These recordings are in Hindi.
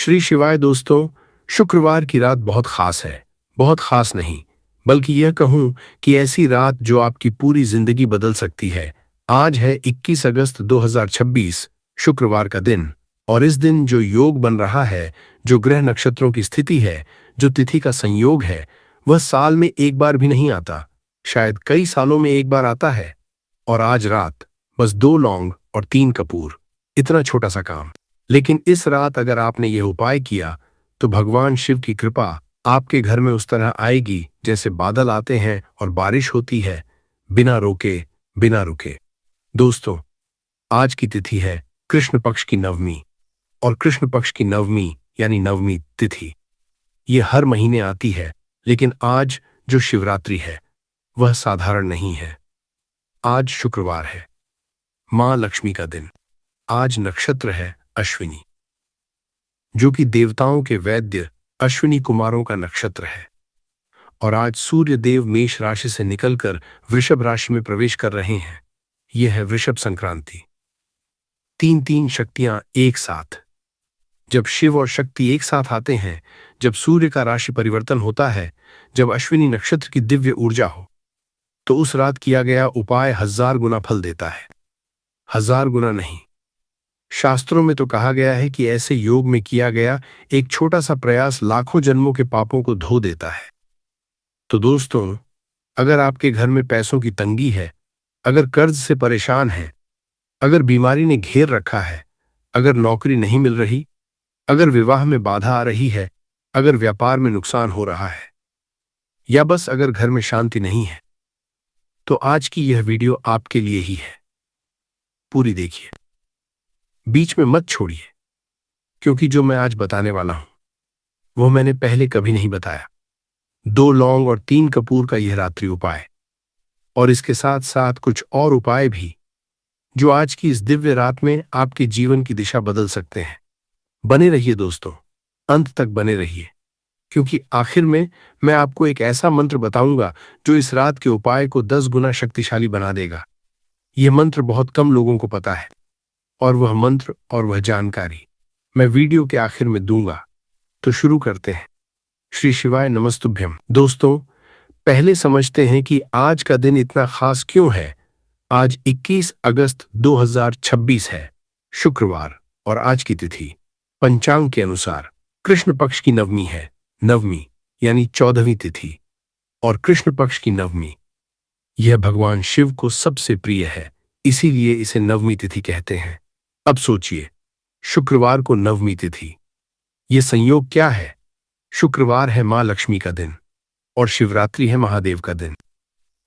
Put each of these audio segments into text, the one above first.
श्री शिवाय दोस्तों, शुक्रवार की रात बहुत खास है। बहुत खास नहीं, बल्कि यह कहूं कि ऐसी रात जो आपकी पूरी जिंदगी बदल सकती है। आज है 21 अगस्त 2026, शुक्रवार का दिन। और इस दिन जो योग बन रहा है, जो ग्रह नक्षत्रों की स्थिति है, जो तिथि का संयोग है, वह साल में एक बार भी नहीं आता, शायद कई सालों में एक बार आता है। और आज रात बस 2 लौंग और 3 कपूर, इतना छोटा सा काम। लेकिन इस रात अगर आपने यह उपाय किया तो भगवान शिव की कृपा आपके घर में उस तरह आएगी जैसे बादल आते हैं और बारिश होती है, बिना रोके, बिना रुके। दोस्तों, आज की तिथि है कृष्ण पक्ष की नवमी। और कृष्ण पक्ष की नवमी यानी नवमी तिथि ये हर महीने आती है, लेकिन आज जो शिवरात्रि है वह साधारण नहीं है। आज शुक्रवार है, मां लक्ष्मी का दिन। आज नक्षत्र है अश्विनी, जो कि देवताओं के वैद्य अश्विनी कुमारों का नक्षत्र है। और आज सूर्य देव मेष राशि से निकलकर वृषभ राशि में प्रवेश कर रहे हैं। यह है वृषभ संक्रांति। तीन शक्तियां एक साथ। जब शिव और शक्ति एक साथ आते हैं, जब सूर्य का राशि परिवर्तन होता है, जब अश्विनी नक्षत्र की दिव्य ऊर्जा हो, तो उस रात किया गया उपाय 1000 गुना फल देता है। 1000 गुना नहीं, शास्त्रों में तो कहा गया है कि ऐसे योग में किया गया एक छोटा सा प्रयास लाखों जन्मों के पापों को धो देता है। तो दोस्तों, अगर आपके घर में पैसों की तंगी है, अगर कर्ज से परेशान हैं, अगर बीमारी ने घेर रखा है, अगर नौकरी नहीं मिल रही, अगर विवाह में बाधा आ रही है, अगर व्यापार में नुकसान हो रहा है, या बस अगर घर में शांति नहीं है, तो आज की यह वीडियो आपके लिए ही है। पूरी देखिए, बीच में मत छोड़िए, क्योंकि जो मैं आज बताने वाला हूं वो मैंने पहले कभी नहीं बताया। 2 लौंग और 3 कपूर का यह रात्रि उपाय, और इसके साथ साथ कुछ और उपाय भी, जो आज की इस दिव्य रात में आपके जीवन की दिशा बदल सकते हैं। बने रहिए दोस्तों, अंत तक बने रहिए, क्योंकि आखिर में मैं आपको एक ऐसा मंत्र बताऊंगा जो इस रात के उपाय को 10 गुना शक्तिशाली बना देगा। यह मंत्र बहुत कम लोगों को पता है, और वह मंत्र और वह जानकारी मैं वीडियो के आखिर में दूंगा। तो शुरू करते हैं। श्री शिवाय नमस्तुभ्यम। दोस्तों, पहले समझते हैं कि आज का दिन इतना खास क्यों है। आज 21 अगस्त 2026 है, शुक्रवार, और आज की तिथि पंचांग के अनुसार कृष्ण पक्ष की नवमी है। नवमी यानी 14वीं तिथि। और कृष्ण पक्ष की नवमी यह भगवान शिव को सबसे प्रिय है, इसीलिए इसे नवमी तिथि कहते हैं। अब सोचिए, शुक्रवार को नवमी तिथि, यह संयोग क्या है। शुक्रवार है मां लक्ष्मी का दिन और शिवरात्रि है महादेव का दिन।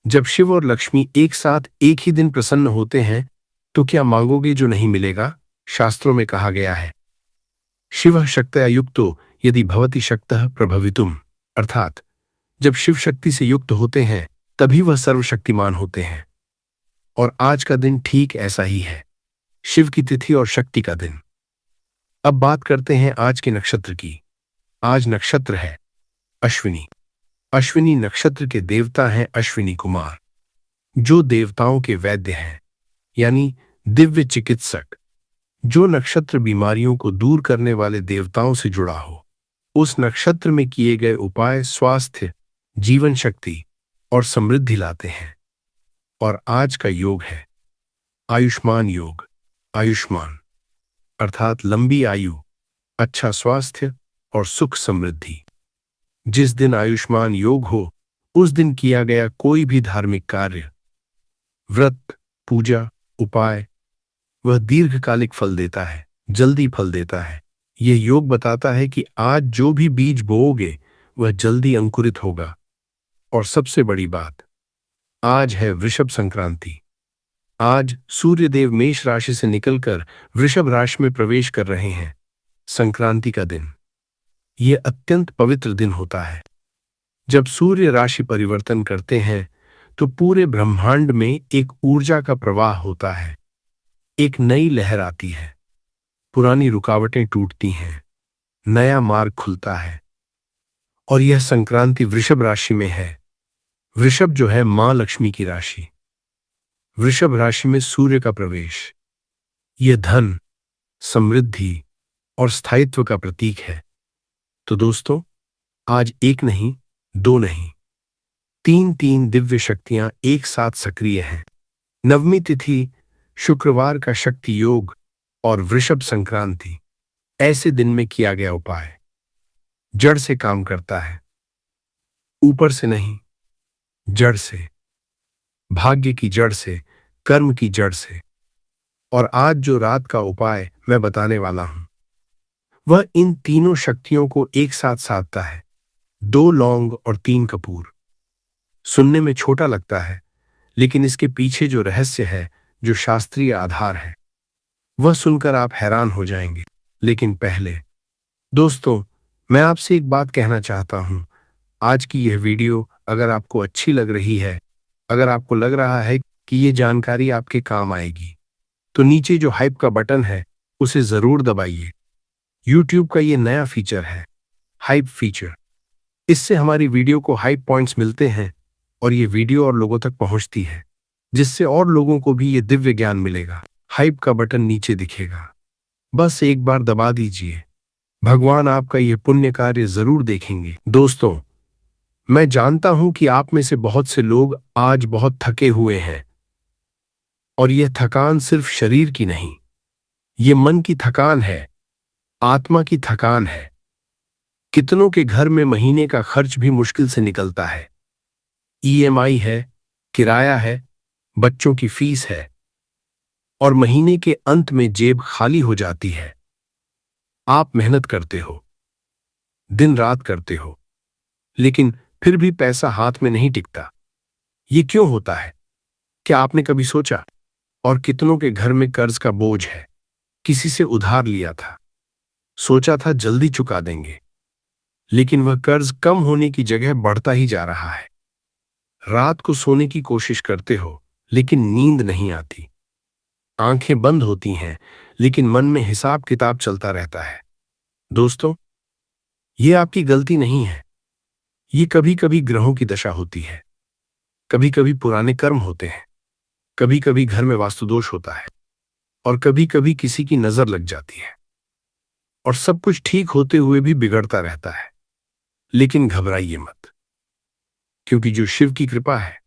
जब शिव और लक्ष्मी एक साथ एक ही दिन प्रसन्न होते हैं तो क्या मांगोगे जो नहीं मिलेगा। शास्त्रों में कहा गया है, शिवः शक्तया युक्तो यदि भवति शक्तः प्रभवितुम, अर्थात जब शिव शक्ति से युक्त होते हैं तभी वह सर्वशक्तिमान होते हैं। और आज का दिन ठीक ऐसा ही है, शिव की तिथि और शक्ति का दिन। अब बात करते हैं आज के नक्षत्र की। आज नक्षत्र है अश्विनी। अश्विनी नक्षत्र के देवता हैं अश्विनी कुमार, जो देवताओं के वैद्य हैं, यानी दिव्य चिकित्सक। जो नक्षत्र बीमारियों को दूर करने वाले देवताओं से जुड़ा हो, उस नक्षत्र में किए गए उपाय स्वास्थ्य, जीवन शक्ति और समृद्धि लाते हैं। और आज का योग है आयुष्मान योग। आयुष्मान अर्थात लंबी आयु, अच्छा स्वास्थ्य और सुख समृद्धि। जिस दिन आयुष्मान योग हो, उस दिन किया गया कोई भी धार्मिक कार्य, व्रत, पूजा, उपाय, वह दीर्घकालिक फल देता है, जल्दी फल देता है। यह योग बताता है कि आज जो भी बीज बोओगे वह जल्दी अंकुरित होगा। और सबसे बड़ी बात, आज है वृषभ संक्रांति। आज सूर्यदेव मेष राशि से निकलकर वृषभ राशि में प्रवेश कर रहे हैं। संक्रांति का दिन यह अत्यंत पवित्र दिन होता है। जब सूर्य राशि परिवर्तन करते हैं तो पूरे ब्रह्मांड में एक ऊर्जा का प्रवाह होता है, एक नई लहर आती है, पुरानी रुकावटें टूटती हैं, नया मार्ग खुलता है। और यह संक्रांति वृषभ राशि में है। वृषभ जो है मां लक्ष्मी की राशि। वृषभ राशि में सूर्य का प्रवेश, यह धन, समृद्धि, और स्थायित्व का प्रतीक है। तो दोस्तों, आज एक नहीं, दो नहीं, तीन तीन दिव्य शक्तियां एक साथ सक्रिय हैं। नवमी तिथि, शुक्रवार का शक्ति योग और वृषभ संक्रांति। ऐसे दिन में किया गया उपाय जड़ से काम करता है, ऊपर से नहीं, जड़ से, भाग्य की जड़ से, कर्म की जड़ से। और आज जो रात का उपाय मैं बताने वाला हूं, वह इन तीनों शक्तियों को एक साथ साधता है। 2 लौंग और 3 कपूर। सुनने में छोटा लगता है, लेकिन इसके पीछे जो रहस्य है, जो शास्त्रीय आधार है, वह सुनकर आप हैरान हो जाएंगे। लेकिन पहले दोस्तों, मैं आपसे एक बात कहना चाहता हूं। आज की यह वीडियो अगर आपको अच्छी लग रही है, अगर आपको लग रहा है कि ये जानकारी आपके काम आएगी, तो नीचे जो हाइप का बटन है उसे जरूर दबाइए। YouTube का ये नया फीचर है, हाइप फीचर। इससे हमारी वीडियो को हाइप पॉइंट्स मिलते हैं और ये वीडियो और लोगों तक पहुंचती है, जिससे और लोगों को भी ये दिव्य ज्ञान मिलेगा। हाइप का बटन नीचे दिखेगा, बस एक बार दबा दीजिए। भगवान आपका ये पुण्य कार्य जरूर देखेंगे। दोस्तों, मैं जानता हूं कि आप में से बहुत से लोग आज बहुत थके हुए हैं, और यह थकान सिर्फ शरीर की नहीं, ये मन की थकान है, आत्मा की थकान है। कितनों के घर में महीने का खर्च भी मुश्किल से निकलता है। EMI है, किराया है, बच्चों की फीस है, और महीने के अंत में जेब खाली हो जाती है। आप मेहनत करते हो, दिन रात करते हो, लेकिन फिर भी पैसा हाथ में नहीं टिकता। ये क्यों होता है? क्या आपने कभी सोचा? और कितनों के घर में कर्ज का बोझ है, किसी से उधार लिया था, सोचा था जल्दी चुका देंगे, लेकिन वह कर्ज कम होने की जगह बढ़ता ही जा रहा है। रात को सोने की कोशिश करते हो, लेकिन नींद नहीं आती। आंखें बंद होती हैं, लेकिन मन में हिसाब किताब चलता रहता है। दोस्तों, ये आपकी गलती नहीं है। ये कभी कभी ग्रहों की दशा होती है, कभी कभी पुराने कर्म होते हैं, कभी कभी घर में वास्तुदोष होता है, और कभी कभी किसी की नजर लग जाती है। और सब कुछ ठीक होते हुए भी बिगड़ता रहता है। लेकिन घबराइए मत, क्योंकि जो शिव की कृपा है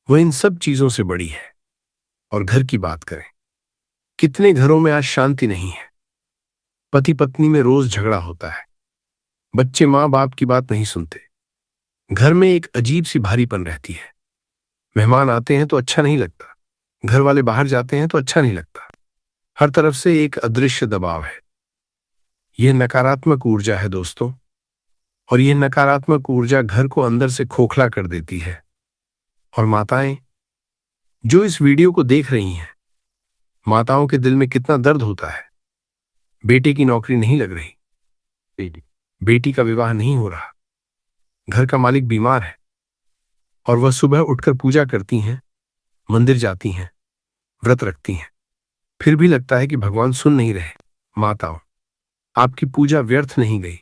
वह इन सब चीजों से बड़ी है। और घर की बात करें, कितने घरों में आज शांति नहीं है। पति पत्नी में रोज झगड़ा होता है, बच्चे माँ बाप की बात नहीं सुनते, घर में एक अजीब सी भारीपन रहती है। मेहमान आते हैं तो अच्छा नहीं लगता, घर वाले बाहर जाते हैं तो अच्छा नहीं लगता। हर तरफ से एक अदृश्य दबाव है। यह नकारात्मक ऊर्जा है दोस्तों, और यह नकारात्मक ऊर्जा घर को अंदर से खोखला कर देती है। और माताएं जो इस वीडियो को देख रही हैं, माताओं के दिल में कितना दर्द होता है। बेटे की नौकरी नहीं लग रही, बेटी का विवाह नहीं हो रहा, घर का मालिक बीमार है, और वह सुबह उठकर पूजा करती हैं, मंदिर जाती हैं, व्रत रखती हैं, फिर भी लगता है कि भगवान सुन नहीं रहे। माताओं, आपकी पूजा व्यर्थ नहीं गई।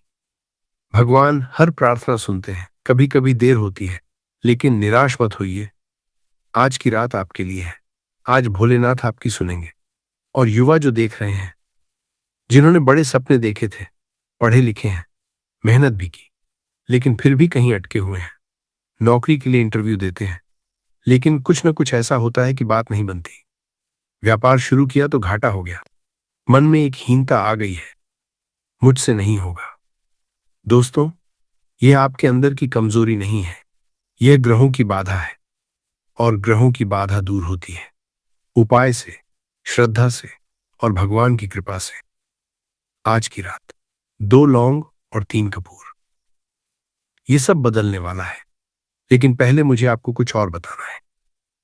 भगवान हर प्रार्थना सुनते हैं। कभी कभी देर होती है, लेकिन निराश मत होइए। आज की रात आपके लिए है। आज भोलेनाथ आपकी सुनेंगे। और युवा जो देख रहे हैं, जिन्होंने बड़े सपने देखे थे, पढ़े लिखे हैं, मेहनत भी की, लेकिन फिर भी कहीं अटके हुए हैं, नौकरी के लिए इंटरव्यू देते हैं, लेकिन कुछ न कुछ ऐसा होता है कि बात नहीं बनती। व्यापार शुरू किया तो घाटा हो गया, मन में एक हीनता आ गई है, मुझसे नहीं होगा। दोस्तों, यह आपके अंदर की कमजोरी नहीं है, यह ग्रहों की बाधा है। और ग्रहों की बाधा दूर होती है उपाय से, श्रद्धा से, और भगवान की कृपा से। आज की रात 2 लौंग और 3 कपूर, ये सब बदलने वाला है। लेकिन पहले मुझे आपको कुछ और बताना है।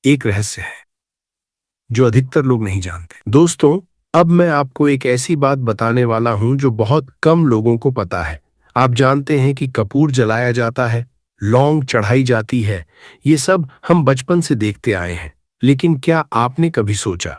एक रहस्य है जो अधिकतर लोग नहीं जानते। दोस्तों, अब मैं आपको एक ऐसी बात बताने वाला हूं जो बहुत कम लोगों को पता है। आप जानते हैं कि कपूर जलाया जाता है, लौंग चढ़ाई जाती है, ये सब हम बचपन से देखते आए हैं। लेकिन क्या आपने कभी सोचा,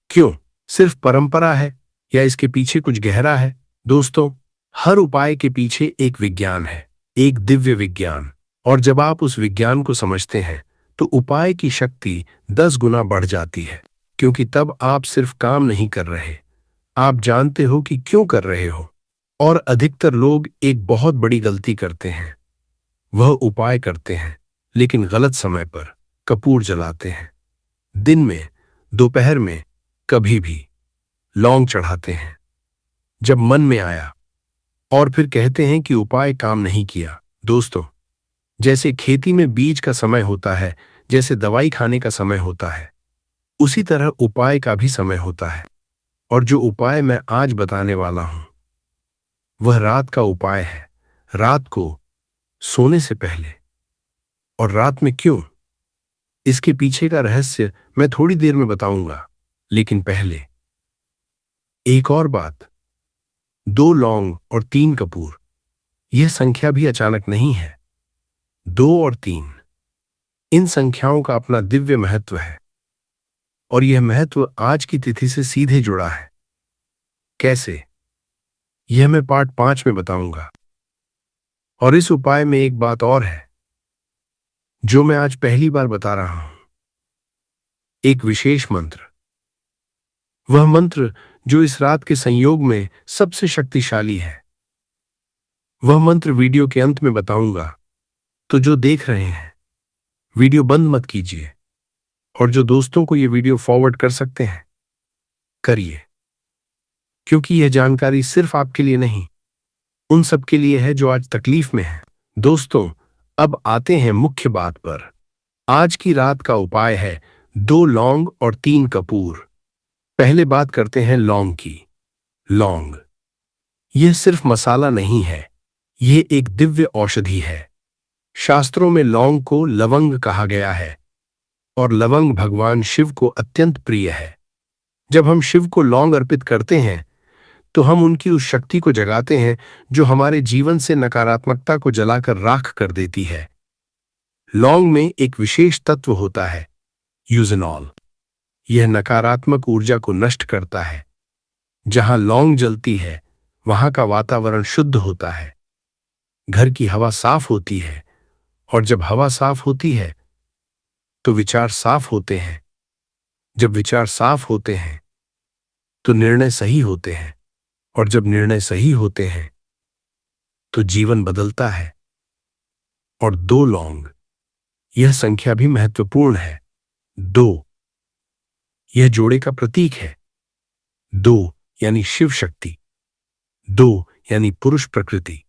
क्यों? सिर्फ परंपरा है या इसके पीछे कुछ गहरा है? दोस्तों, हर उपाय के पीछे एक विज्ञान है, एक दिव्य विज्ञान। और जब आप उस विज्ञान को समझते हैं, तो उपाय की शक्ति 10 गुना बढ़ जाती है। क्योंकि तब आप सिर्फ काम नहीं कर रहे, आप जानते हो कि क्यों कर रहे हो। और अधिकतर लोग एक बहुत बड़ी गलती करते हैं। वह उपाय करते हैं लेकिन गलत समय पर कपूर जलाते हैं। दिन में, दोपहर में, कभी भी लौंग चढ़ाते हैं जब मन में आया और फिर कहते हैं कि उपाय काम नहीं किया। दोस्तों, जैसे खेती में बीज का समय होता है, जैसे दवाई खाने का समय होता है, उसी तरह उपाय का भी समय होता है। और जो उपाय मैं आज बताने वाला हूं वह रात का उपाय है। रात को सोने से पहले। और रात में क्यों? इसके पीछे का रहस्य मैं थोड़ी देर में बताऊंगा, लेकिन पहले एक और बात। 2 लौंग और 3 कपूर, यह संख्या भी अचानक नहीं है। 2 और 3, इन संख्याओं का अपना दिव्य महत्व है। और यह महत्व आज की तिथि से सीधे जुड़ा है। कैसे? यह मैं पार्ट 5 में बताऊंगा। और इस उपाय में एक बात और है जो मैं आज पहली बार बता रहा हूं। एक विशेष मंत्र। वह मंत्र जो इस रात के संयोग में सबसे शक्तिशाली है। वह मंत्र वीडियो के अंत में बताऊंगा। तो जो देख रहे हैं, वीडियो बंद मत कीजिए। और जो दोस्तों को यह वीडियो फॉरवर्ड कर सकते हैं, करिए। क्योंकि यह जानकारी सिर्फ आपके लिए नहीं, उन सब के लिए है जो आज तकलीफ में हैं। दोस्तों, अब आते हैं मुख्य बात पर। आज की रात का उपाय है 2 लौंग और 3 कपूर। पहले बात करते हैं लौंग की। लौंग, यह सिर्फ मसाला नहीं है, यह एक दिव्य औषधि है। शास्त्रों में लौंग को लवंग कहा गया है और लवंग भगवान शिव को अत्यंत प्रिय है। जब हम शिव को लौंग अर्पित करते हैं तो हम उनकी उस शक्ति को जगाते हैं जो हमारे जीवन से नकारात्मकता को जलाकर राख कर देती है। लौंग में एक विशेष तत्व होता है, यूजेनॉल। यह नकारात्मक ऊर्जा को नष्ट करता है। जहां लौंग जलती है वहां का वातावरण शुद्ध होता है, घर की हवा साफ होती है। और जब हवा साफ होती है तो विचार साफ होते हैं। जब विचार साफ होते हैं तो निर्णय सही होते हैं। और जब निर्णय सही होते हैं तो जीवन बदलता है। और 2 लौंग, यह संख्या भी महत्वपूर्ण है। 2, यह जोड़े का प्रतीक है। 2 यानी शिव शक्ति। 2 यानी पुरुष प्रकृति।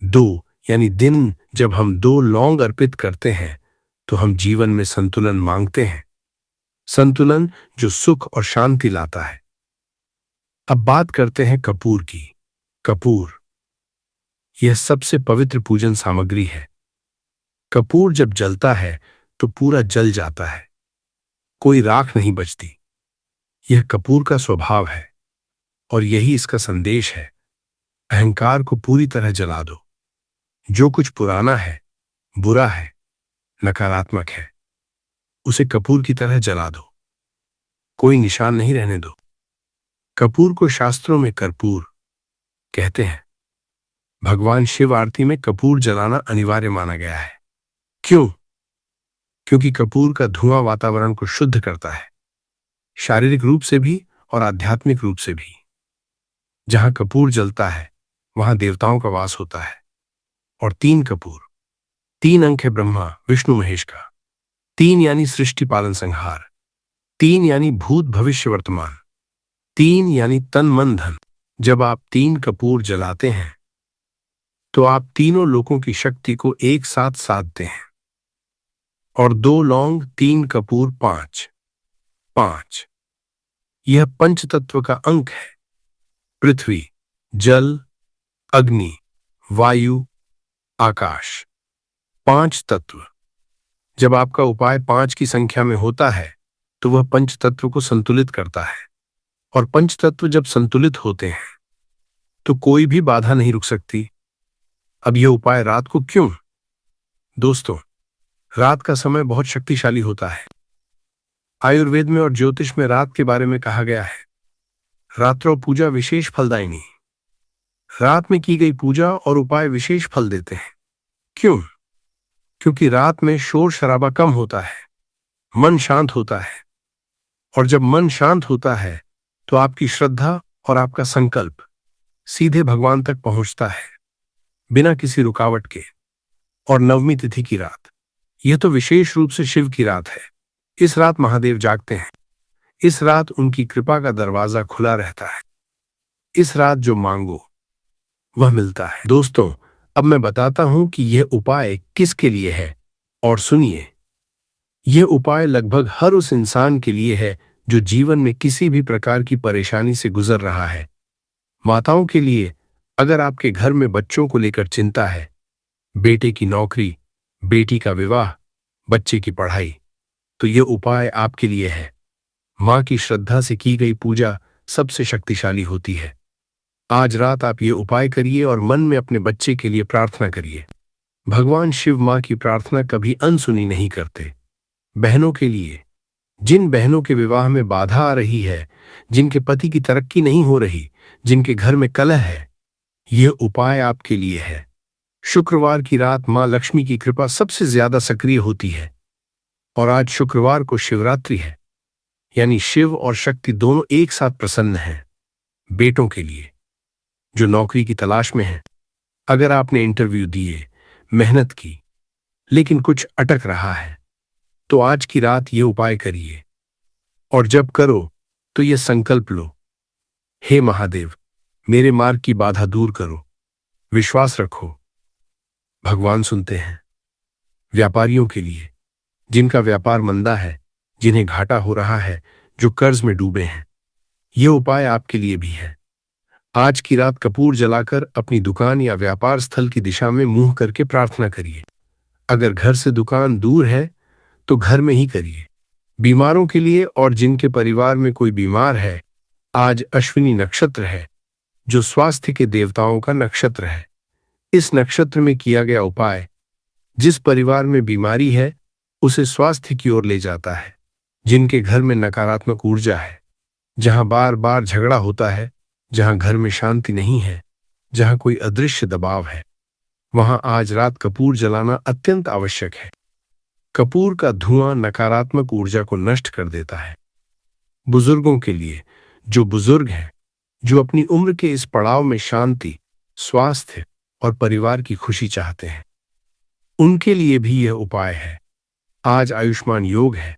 2 यानी दिन। जब हम 2 लौंग अर्पित करते हैं तो हम जीवन में संतुलन मांगते हैं। संतुलन जो सुख और शांति लाता है। अब बात करते हैं कपूर की। कपूर, यह सबसे पवित्र पूजन सामग्री है। कपूर जब जलता है तो पूरा जल जाता है, कोई राख नहीं बचती। यह कपूर का स्वभाव है और यही इसका संदेश है। अहंकार को पूरी तरह जला दो। जो कुछ पुराना है, बुरा है, नकारात्मक है, उसे कपूर की तरह जला दो। कोई निशान नहीं रहने दो। कपूर को शास्त्रों में कर्पूर कहते हैं। भगवान शिव आरती में कपूर जलाना अनिवार्य माना गया है। क्यों? क्योंकि कपूर का धुआं वातावरण को शुद्ध करता है, शारीरिक रूप से भी और आध्यात्मिक रूप से भी। जहां कपूर जलता है वहां देवताओं का वास होता है। और 3 कपूर, 3 अंक है ब्रह्मा विष्णु महेश का। 3 यानी सृष्टि पालन संहार। 3 यानी भूत भविष्य वर्तमान। 3 यानी तन मन धन। जब आप 3 कपूर जलाते हैं तो आप तीनों लोकों की शक्ति को एक साथ साधते हैं। और 2 लौंग, 3 कपूर, 5। 5, यह पंचतत्व का अंक है। पृथ्वी, जल, अग्नि, वायु, आकाश, 5 तत्व। जब आपका उपाय 5 की संख्या में होता है तो वह पंचतत्व को संतुलित करता है। और पंचतत्व जब संतुलित होते हैं तो कोई भी बाधा नहीं रुक सकती। अब यह उपाय रात को क्यों? दोस्तों, रात का समय बहुत शक्तिशाली होता है। आयुर्वेद में और ज्योतिष में रात के बारे में कहा गया है, रात्रो पूजा विशेष फलदायिनी। रात में की गई पूजा और उपाय विशेष फल देते हैं। क्यों? क्योंकि रात में शोर शराबा कम होता है, मन शांत होता है। और जब मन शांत होता है तो आपकी श्रद्धा और आपका संकल्प सीधे भगवान तक पहुंचता है, बिना किसी रुकावट के। और नवमी तिथि की रात, यह तो विशेष रूप से शिव की रात है। इस रात महादेव जागते हैं। इस रात उनकी कृपा का दरवाजा खुला रहता है। इस रात जो मांगो वह मिलता है। दोस्तों, अब मैं बताता हूं कि यह उपाय किसके लिए है। और सुनिए, यह उपाय लगभग हर उस इंसान के लिए है जो जीवन में किसी भी प्रकार की परेशानी से गुजर रहा है। माताओं के लिए, अगर आपके घर में बच्चों को लेकर चिंता है, बेटे की नौकरी, बेटी का विवाह, बच्चे की पढ़ाई, तो यह उपाय आपके लिए है। मां की श्रद्धा से की गई पूजा सबसे शक्तिशाली होती है। आज रात आप ये उपाय करिए और मन में अपने बच्चे के लिए प्रार्थना करिए। भगवान शिव मां की प्रार्थना कभी अनसुनी नहीं करते। बहनों के लिए, जिन बहनों के विवाह में बाधा आ रही है, जिनके पति की तरक्की नहीं हो रही, जिनके घर में कलह है, यह उपाय आपके लिए है। शुक्रवार की रात मां लक्ष्मी की कृपा सबसे ज्यादा सक्रिय होती है। और आज शुक्रवार को शिवरात्रि है, यानी शिव और शक्ति दोनों एक साथ प्रसन्न हैं। बेटों के लिए, जो नौकरी की तलाश में हैं, अगर आपने इंटरव्यू दिए, मेहनत की, लेकिन कुछ अटक रहा है, तो आज की रात ये उपाय करिए। और जब करो तो ये संकल्प लो, हे महादेव, मेरे मार्ग की बाधा दूर करो। विश्वास रखो, भगवान सुनते हैं। व्यापारियों के लिए, जिनका व्यापार मंदा है, जिन्हें घाटा हो रहा है, जो कर्ज में डूबे हैं, ये उपाय आपके लिए भी है। आज की रात कपूर जलाकर अपनी दुकान या व्यापार स्थल की दिशा में मुंह करके प्रार्थना करिए। अगर घर से दुकान दूर है तो घर में ही करिए। बीमारों के लिए और जिनके परिवार में कोई बीमार है, आज अश्विनी नक्षत्र है, जो स्वास्थ्य के देवताओं का नक्षत्र है। इस नक्षत्र में किया गया उपाय जिस परिवार में बीमारी है उसे स्वास्थ्य की ओर ले जाता है। जिनके घर में नकारात्मक ऊर्जा है, जहां बार बार झगड़ा होता है, जहां घर में शांति नहीं है, जहां कोई अदृश्य दबाव है, वहां आज रात कपूर जलाना अत्यंत आवश्यक है। कपूर का धुआं नकारात्मक ऊर्जा को नष्ट कर देता है। बुजुर्गों के लिए, जो बुजुर्ग हैं, जो अपनी उम्र के इस पड़ाव में शांति, स्वास्थ्य और परिवार की खुशी चाहते हैं, उनके लिए भी यह उपाय है। आज आयुष्मान योग है,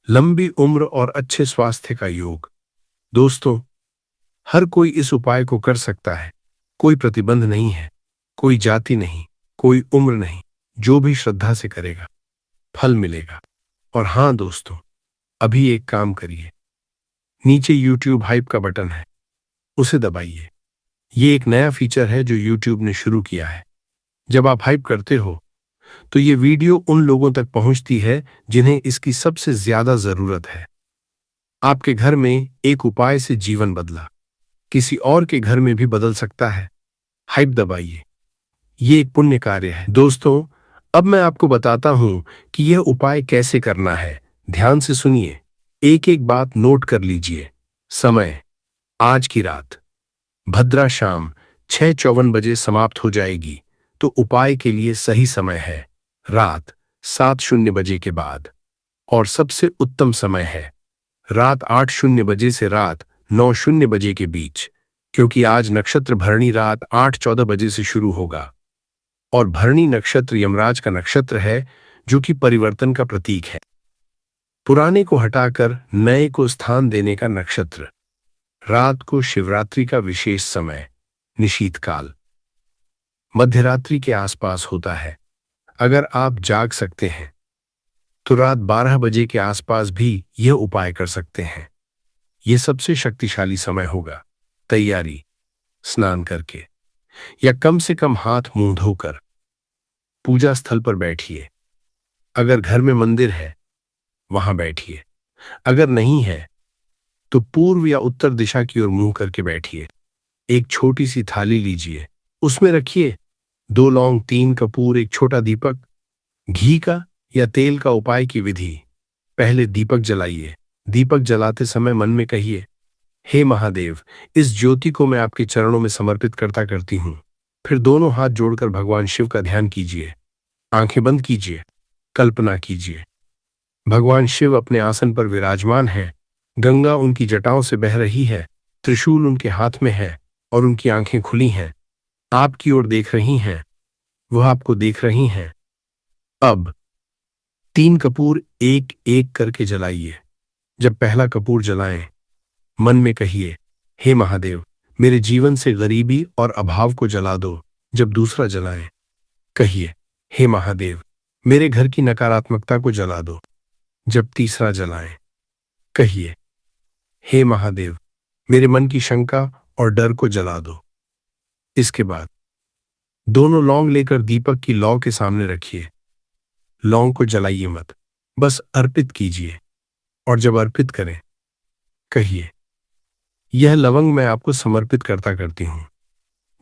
लंबी उम्र और अच्छे स्वास्थ्य का योग। दोस्तों, हर कोई इस उपाय को कर सकता है। कोई प्रतिबंध नहीं है, कोई जाति नहीं, कोई उम्र नहीं। जो भी श्रद्धा से करेगा, फल मिलेगा। और हां दोस्तों, अभी एक काम करिए, नीचे YouTube हाइप का बटन है, उसे दबाइए। ये एक नया फीचर है जो YouTube ने शुरू किया है। जब आप हाइप करते हो तो ये वीडियो उन लोगों तक पहुंचती है जिन्हें इसकी सबसे ज्यादा जरूरत है। आपके घर में एक उपाय से जीवन बदला, किसी और के घर में भी बदल सकता है। हाइप दबाइए, ये एक पुण्य कार्य है। दोस्तों, अब मैं आपको बताता हूं कि यह उपाय कैसे करना है। ध्यान से सुनिए, एक एक बात नोट कर लीजिए। समय, आज की रात भद्रा शाम 6:54 बजे समाप्त हो जाएगी, तो उपाय के लिए सही समय है रात 7:00 बजे के बाद। और सबसे उत्तम समय है रात 8:00 बजे से रात 9:00 बजे के बीच, क्योंकि आज नक्षत्र भरणी रात 8:14 बजे से शुरू होगा। और भरणी नक्षत्र यमराज का नक्षत्र है, जो कि परिवर्तन का प्रतीक है। पुराने को हटाकर नए को स्थान देने का नक्षत्र। रात को शिवरात्रि का विशेष समय निशीतकाल मध्यरात्रि के आसपास होता है। अगर आप जाग सकते हैं तो रात 12 बजे के आसपास भी यह उपाय कर सकते हैं। यह सबसे शक्तिशाली समय होगा। तैयारी, स्नान करके या कम से कम हाथ मुंह धोकर पूजा स्थल पर बैठिए। अगर घर में मंदिर है वहां बैठिए, अगर नहीं है तो पूर्व या उत्तर दिशा की ओर मुंह करके बैठिए। एक छोटी सी थाली लीजिए, उसमें रखिए 2 लौंग, 3 कपूर, एक छोटा दीपक। घी का या तेल का उपाय की विधि। पहले दीपक जलाइए। दीपक जलाते समय मन में कहिए, हे महादेव, इस ज्योति को मैं आपके चरणों में समर्पित करती हूं। फिर दोनों हाथ जोड़कर भगवान शिव का ध्यान कीजिए। आंखें बंद कीजिए। कल्पना कीजिए, भगवान शिव अपने आसन पर विराजमान हैं। गंगा उनकी जटाओं से बह रही है, त्रिशूल उनके हाथ में है और उनकी आंखें खुली हैं, आपकी ओर देख रही हैं, वह आपको देख रही हैं। अब 3 कपूर एक एक करके जलाइए। जब पहला कपूर जलाएं, मन में कहिए, हे महादेव, मेरे जीवन से गरीबी और अभाव को जला दो। जब दूसरा जलाएं, कहिए, हे महादेव, मेरे घर की नकारात्मकता को जला दो। जब तीसरा जलाएं, कहिए, हे महादेव, मेरे मन की शंका और डर को जला दो। इसके बाद दोनों लौंग लेकर दीपक की लौ के सामने रखिए। लौंग को जलाइए मत, बस अर्पित कीजिए। और जब अर्पित करें, कहिए, यह लवंग मैं आपको समर्पित करती हूं।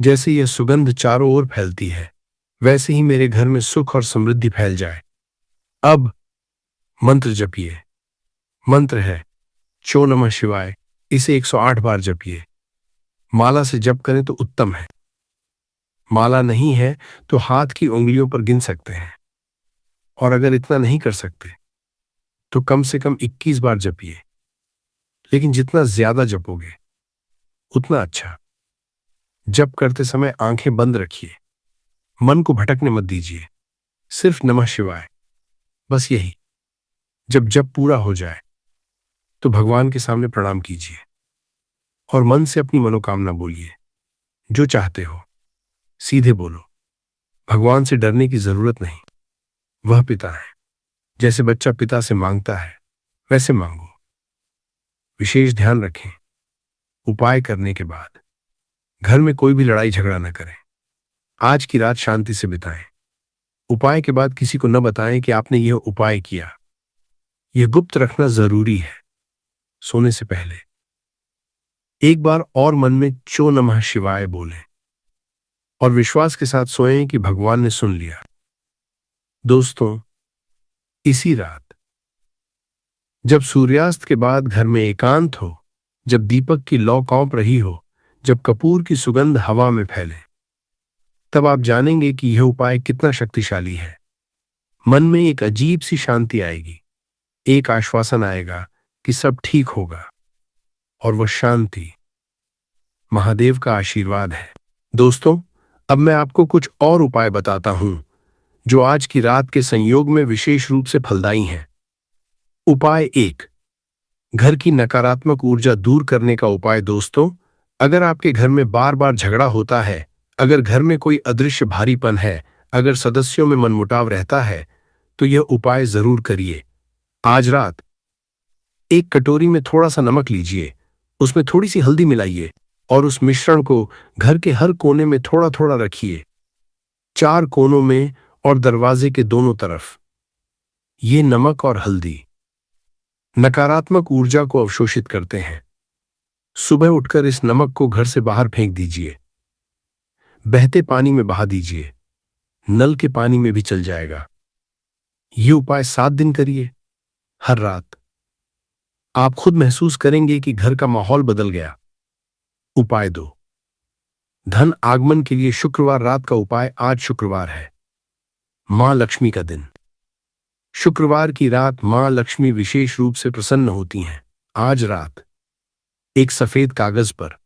जैसे यह सुगंध चारों ओर फैलती है, वैसे ही मेरे घर में सुख और समृद्धि फैल जाए। अब मंत्र जपिए। मंत्र है चो नमः शिवाय। इसे 108 बार जपिए। माला से जप करें तो उत्तम है। माला नहीं है तो हाथ की उंगलियों पर गिन सकते हैं। और अगर इतना नहीं कर सकते तो कम से कम 21 बार जपिए। लेकिन जितना ज्यादा जपोगे उतना अच्छा। जप करते समय आंखें बंद रखिए। मन को भटकने मत दीजिए। सिर्फ नमः शिवाय, बस यही। जब जप पूरा हो जाए तो भगवान के सामने प्रणाम कीजिए और मन से अपनी मनोकामना बोलिए। जो चाहते हो सीधे बोलो। भगवान से डरने की जरूरत नहीं, वह पिता है। जैसे बच्चा पिता से मांगता है वैसे मांगो। विशेष ध्यान रखें, उपाय करने के बाद घर में कोई भी लड़ाई झगड़ा न करें। आज की रात शांति से बिताएं। उपाय के बाद किसी को न बताएं कि आपने यह उपाय किया। यह गुप्त रखना जरूरी है। सोने से पहले एक बार और मन में चो नमः शिवाय बोलें और विश्वास के साथ सोएं कि भगवान ने सुन लिया। दोस्तों, इसी रात जब सूर्यास्त के बाद घर में एकांत हो, जब दीपक की लौ कौंप रही हो, जब कपूर की सुगंध हवा में फैले, तब आप जानेंगे कि यह उपाय कितना शक्तिशाली है। मन में एक अजीब सी शांति आएगी। एक आश्वासन आएगा कि सब ठीक होगा। और वह शांति महादेव का आशीर्वाद है। दोस्तों, अब मैं आपको कुछ और उपाय बताता हूं जो आज की रात के संयोग में विशेष रूप से फलदायी हैं। उपाय 1, घर की नकारात्मक ऊर्जा दूर करने का उपाय। दोस्तों, अगर आपके घर में बार बार झगड़ा होता है, अगर घर में कोई अदृश्य भारीपन है, अगर सदस्यों में मनमुटाव रहता है, तो यह उपाय जरूर करिए। आज रात एक कटोरी में थोड़ा सा नमक लीजिए, उसमें थोड़ी सी हल्दी मिलाइए और उस मिश्रण को घर के हर कोने में थोड़ा थोड़ा रखिए। 4 कोनों में और दरवाजे के दोनों तरफ। ये नमक और हल्दी नकारात्मक ऊर्जा को अवशोषित करते हैं। सुबह उठकर इस नमक को घर से बाहर फेंक दीजिए। बहते पानी में बहा दीजिए। नल के पानी में भी चल जाएगा। ये उपाय 7 दिन करिए, हर रात। आप खुद महसूस करेंगे कि घर का माहौल बदल गया। उपाय 2, धन आगमन के लिए शुक्रवार रात का उपाय। आज शुक्रवार है, मां लक्ष्मी का दिन। शुक्रवार की रात मां लक्ष्मी विशेष रूप से प्रसन्न होती हैं। आज रात एक सफेद कागज पर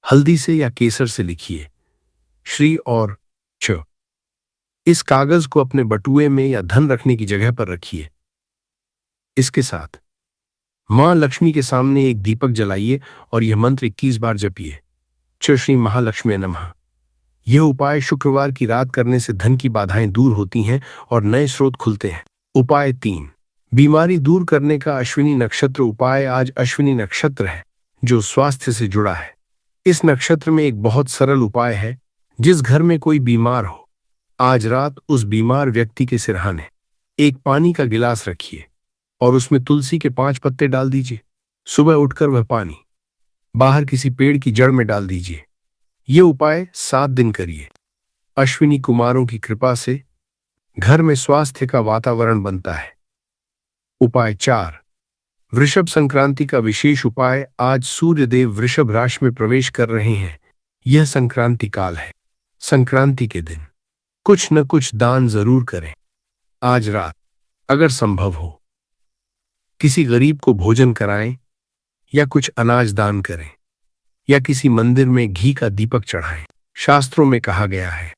हल्दी से या केसर से लिखिए श्री और च। इस कागज को अपने बटुए में या धन रखने की जगह पर रखिए। इसके साथ मां लक्ष्मी के सामने एक दीपक जलाइए और यह मंत्र 21 बार जपिए। च श्री महालक्ष्मी नमः। यह उपाय शुक्रवार की रात करने से धन की बाधाएं दूर होती हैं और नए स्रोत खुलते हैं। उपाय 3, बीमारी दूर करने का अश्विनी नक्षत्र उपाय। आज अश्विनी नक्षत्र है जो स्वास्थ्य से जुड़ा है। इस नक्षत्र में एक बहुत सरल उपाय है। जिस घर में कोई बीमार हो, आज रात उस बीमार व्यक्ति के सिरहाने एक पानी का गिलास रखिए और उसमें तुलसी के 5 पत्ते डाल दीजिए। सुबह उठकर वह पानी बाहर किसी पेड़ की जड़ में डाल दीजिए। यह उपाय 7 दिन करिए। अश्विनी कुमारों की कृपा से घर में स्वास्थ्य का वातावरण बनता है। उपाय 4, वृषभ संक्रांति का विशेष उपाय। आज सूर्यदेव वृषभ राशि में प्रवेश कर रहे हैं। यह संक्रांति काल है। संक्रांति के दिन कुछ न कुछ दान जरूर करें। आज रात अगर संभव हो किसी गरीब को भोजन कराएं या कुछ अनाज दान करें। या किसी मंदिर में घी का दीपक चढ़ाएं। शास्त्रों में कहा गया है,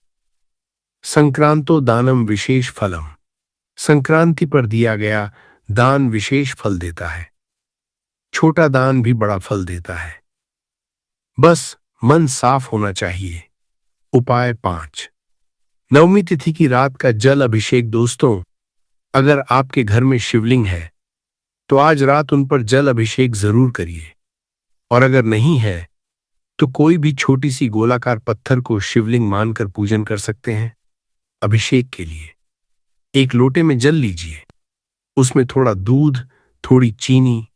संक्रांतो दानम विशेष फलम। संक्रांति पर दिया गया दान विशेष फल देता है। छोटा दान भी बड़ा फल देता है, बस मन साफ होना चाहिए। उपाय 5। नवमी तिथि की रात का जल अभिषेक। दोस्तों, अगर आपके घर में शिवलिंग है तो आज रात उन पर जल अभिषेक जरूर करिए, और अगर नहीं है तो कोई भी छोटी सी गोलाकार पत्थर को शिवलिंग मानकर पूजन कर सकते हैं। अभिषेक के लिए एक लोटे में जल लीजिए, उसमें थोड़ा दूध, थोड़ी चीनी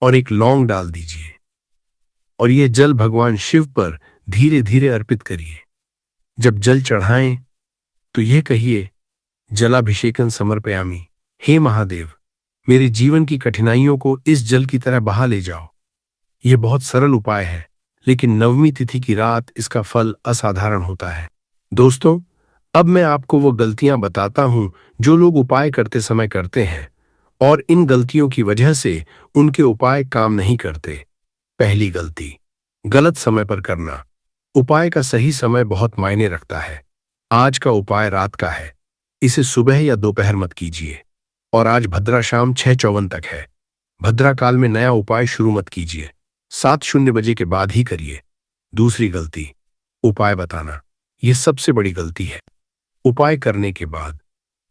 और एक लौंग डाल दीजिए, और यह जल भगवान शिव पर धीरे धीरे अर्पित करिए। जब जल चढ़ाएं तो यह कहिए, जलाभिषेकन समर्पयामि। हे महादेव, मेरे जीवन की कठिनाइयों को इस जल की तरह बहा ले जाओ। यह बहुत सरल उपाय है, लेकिन नवमी तिथि की रात इसका फल असाधारण होता है। दोस्तों, अब मैं आपको वो गलतियां बताता हूं जो लोग उपाय करते समय करते हैं, और इन गलतियों की वजह से उनके उपाय काम नहीं करते। पहली गलती, गलत समय पर करना। उपाय का सही समय बहुत मायने रखता है। आज का उपाय रात का है, इसे सुबह या दोपहर मत कीजिए। और आज भद्रा शाम 6:54 तक है। भद्रा काल में नया उपाय शुरू मत कीजिए, 7:00 बजे के बाद ही करिए। दूसरी गलती, उपाय बताना। यह सबसे बड़ी गलती है। उपाय करने के बाद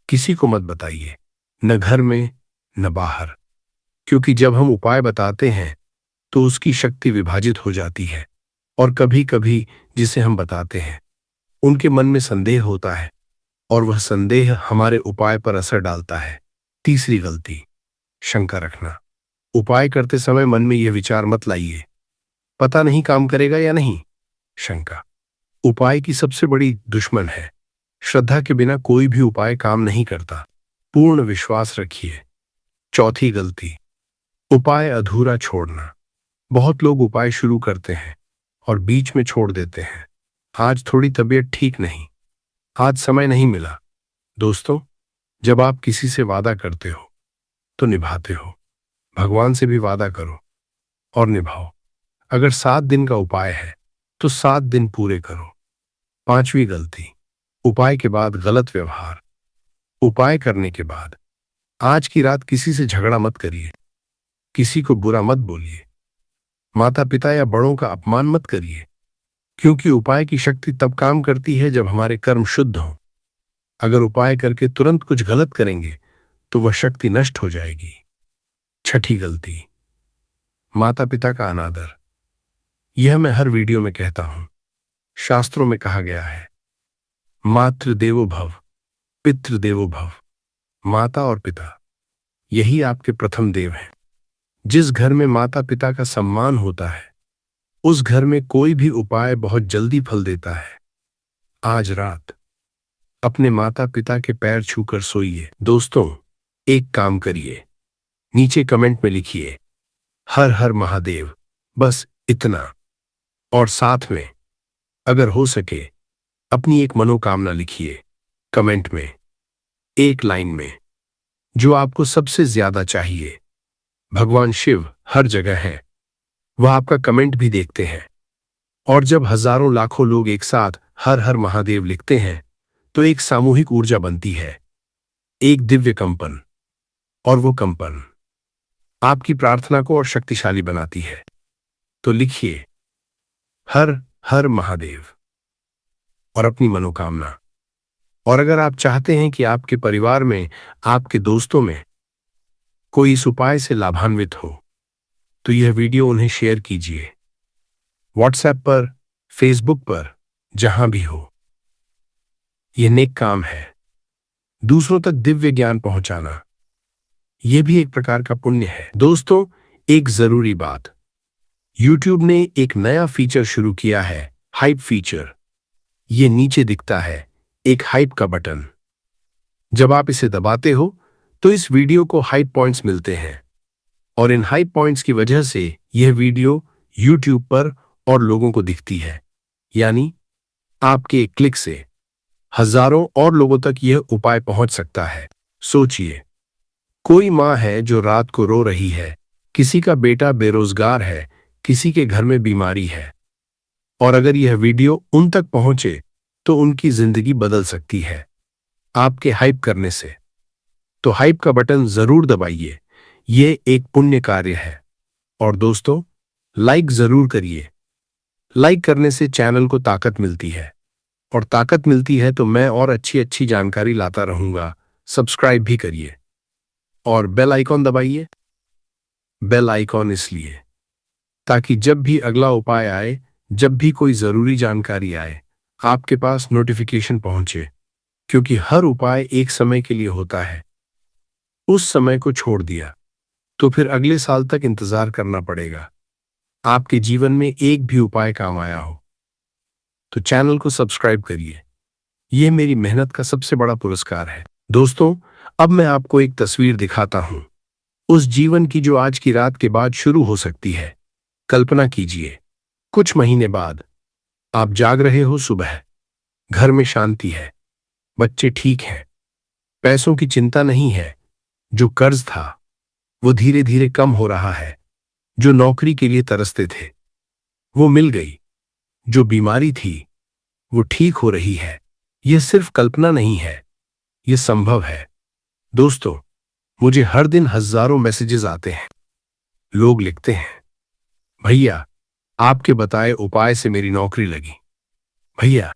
किसी को मत बताइए, न घर में न बाहर, क्योंकि जब हम उपाय बताते हैं तो उसकी शक्ति विभाजित हो जाती है, और कभी कभी जिसे हम बताते हैं उनके मन में संदेह होता है, और वह संदेह हमारे उपाय पर असर डालता है। तीसरी गलती, शंका रखना। उपाय करते समय मन में यह विचार मत लाइए, पता नहीं काम करेगा या नहीं। शंका उपाय की सबसे बड़ी दुश्मन है। श्रद्धा के बिना कोई भी उपाय काम नहीं करता। पूर्ण विश्वास रखिए। चौथी गलती, उपाय अधूरा छोड़ना। बहुत लोग उपाय शुरू करते हैं और बीच में छोड़ देते हैं। आज थोड़ी तबीयत ठीक नहीं, आज समय नहीं मिला। दोस्तों, जब आप किसी से वादा करते हो तो निभाते हो। भगवान से भी वादा करो और निभाओ। अगर 7 दिन का उपाय है तो 7 दिन पूरे करो। पांचवी गलती, उपाय के बाद गलत व्यवहार। उपाय करने के बाद आज की रात किसी से झगड़ा मत करिए, किसी को बुरा मत बोलिए, माता पिता या बड़ों का अपमान मत करिए, क्योंकि उपाय की शक्ति तब काम करती है जब हमारे कर्म शुद्ध हों। अगर उपाय करके तुरंत कुछ गलत करेंगे तो वह शक्ति नष्ट हो जाएगी। छठी गलती, माता पिता का अनादर। यह मैं हर वीडियो में कहता हूं। शास्त्रों में कहा गया है, मातृ देवो भव, पितृ देवो भव। माता और पिता, यही आपके प्रथम देव हैं। जिस घर में माता पिता का सम्मान होता है उस घर में कोई भी उपाय बहुत जल्दी फल देता है। आज रात अपने माता पिता के पैर छूकर सोइए। दोस्तों, एक काम करिए, नीचे कमेंट में लिखिए, हर हर महादेव, बस इतना। और साथ में अगर हो सके अपनी एक मनोकामना लिखिए कमेंट में, एक लाइन में, जो आपको सबसे ज्यादा चाहिए। भगवान शिव हर जगह हैं, वह आपका कमेंट भी देखते हैं। और जब हजारों लाखों लोग एक साथ हर हर महादेव लिखते हैं तो एक सामूहिक ऊर्जा बनती है, एक दिव्य कंपन, और वो कंपन आपकी प्रार्थना को और शक्तिशाली बनाती है। तो लिखिए हर हर महादेव और अपनी मनोकामना। और अगर आप चाहते हैं कि आपके परिवार में, आपके दोस्तों में कोई इस उपाय से लाभान्वित हो तो यह वीडियो उन्हें शेयर कीजिए, व्हाट्सएप पर, फेसबुक पर, जहां भी हो। यह नेक काम है। दूसरों तक दिव्य ज्ञान पहुंचाना यह भी एक प्रकार का पुण्य है। दोस्तों, एक जरूरी बात, YouTube ने एक नया फीचर शुरू किया है, हाइप फीचर। यह नीचे दिखता है, एक हाइप का बटन। जब आप इसे दबाते हो तो इस वीडियो को हाइप पॉइंट्स मिलते हैं, और इन हाइप पॉइंट्स की वजह से यह वीडियो YouTube पर और लोगों को दिखती है। यानी आपके एक क्लिक से हजारों और लोगों तक यह उपाय पहुंच सकता है। सोचिए, कोई मां है जो रात को रो रही है, किसी का बेटा बेरोजगार है, किसी के घर में बीमारी है, और अगर यह वीडियो उन तक पहुंचे तो उनकी जिंदगी बदल सकती है आपके हाइप करने से। तो हाइप का बटन जरूर दबाइए, यह एक पुण्य कार्य है। और दोस्तों, लाइक जरूर करिए। लाइक करने से चैनल को ताकत मिलती है, और ताकत मिलती है तो मैं और अच्छी अच्छी जानकारी लाता रहूंगा। सब्सक्राइब भी करिए और बेल आइकॉन दबाइए। बेल आइकॉन इसलिए ताकि जब भी अगला उपाय आए, जब भी कोई जरूरी जानकारी आए, आपके पास नोटिफिकेशन पहुंचे। क्योंकि हर उपाय एक समय के लिए होता है। उस समय को छोड़ दिया तो फिर अगले साल तक इंतजार करना पड़ेगा। आपके जीवन में एक भी उपाय काम आया हो तो चैनल को सब्सक्राइब करिए। यह मेरी मेहनत का सबसे बड़ा पुरस्कार है। दोस्तों, अब मैं आपको एक तस्वीर दिखाता हूं, उस जीवन की जो आज की रात के बाद शुरू हो सकती है। कल्पना कीजिए, कुछ महीने बाद आप जाग रहे हो सुबह, घर में शांति है, बच्चे ठीक हैं, पैसों की चिंता नहीं है, जो कर्ज था वो धीरे धीरे कम हो रहा है, जो नौकरी के लिए तरसते थे वो मिल गई, जो बीमारी थी वो ठीक हो रही है। यह सिर्फ कल्पना नहीं है, यह संभव है। दोस्तों, मुझे हर दिन हजारों मैसेजेस आते हैं। लोग लिखते हैं, भैया आपके बताए उपाय से मेरी नौकरी लगी, भैया